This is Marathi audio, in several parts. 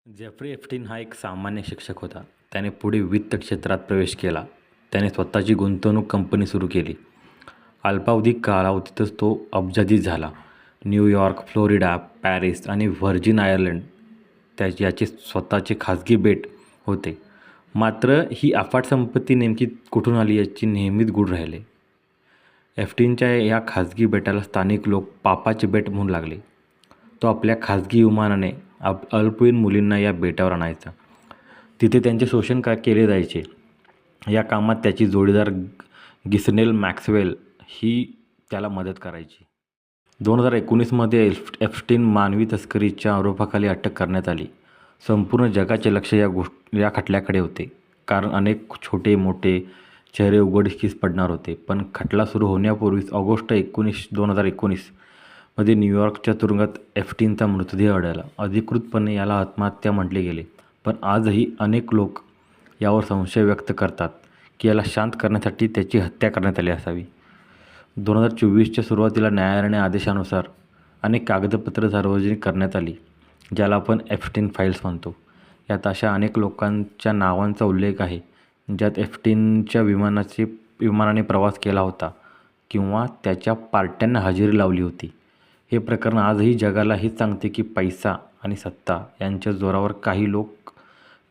जेफ्री एप्स्टीन हा एक सामान्य शिक्षक होता. त्याने पुढे वित्त क्षेत्रात प्रवेश केला. त्याने स्वतःची गुंतवणूक कंपनी सुरू केली. अल्पावधी कालावधीतच तो अब्जाधीश झाला. न्यूयॉर्क, फ्लोरिडा, पॅरिस आणि व्हर्जिन आयलंड याचे स्वतःचे खाजगी बेट होते. मात्र ही अफाट संपत्ती नेमकी कुठून आली याची नेहमीच गूढ राहिले. एप्स्टीनच्या या खाजगी बेटाला स्थानिक लोक पापाचे बेट म्हणू लागले. तो आपल्या खाजगी विमानाने अल्पवयीन मुलींना या बेटावर आणायचा. तिथे त्यांचे शोषण केले जायचे. या कामात त्याची जोडीदार गिसनेल मॅक्सवेल ही त्याला मदत करायची. 2019मध्ये एप्स्टीन मानवी तस्करीच्या आरोपाखाली अटक करण्यात आली. संपूर्ण जगाचे लक्ष या खटल्याकडे होते, कारण अनेक छोटे मोठे चेहरे उघडकीस पडणार होते. पण खटला सुरू होण्यापूर्वीच ऑगस्ट 2019 मध्ये न्यूयॉर्कच्या तुरुंगात एप्स्टीनचा मृतदेह आढळला. अधिकृतपणे याला आत्महत्या म्हटले गेले, पण आजही अनेक लोक यावर संशय व्यक्त करतात की याला शांत करण्यासाठी त्याची हत्या करण्यात आली असावी. 2024च्या सुरुवातीला न्यायालयाने आदेशानुसार अनेक कागदपत्रं सार्वजनिक करण्यात आली, ज्याला आपण एप्स्टीन फाईल्स म्हणतो. यात अशा अनेक लोकांच्या नावांचा उल्लेख आहे ज्यात एप्स्टीनच्या विमानाने प्रवास केला होता किंवा त्याच्या पार्ट्यांना हजेरी लावली होती. हे प्रकरण आजही जगाला हेच सांगते की पैसा आणि सत्ता यांच्या जोरावर काही लोक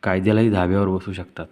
कायद्यालाही धाब्यावर बसू शकतात.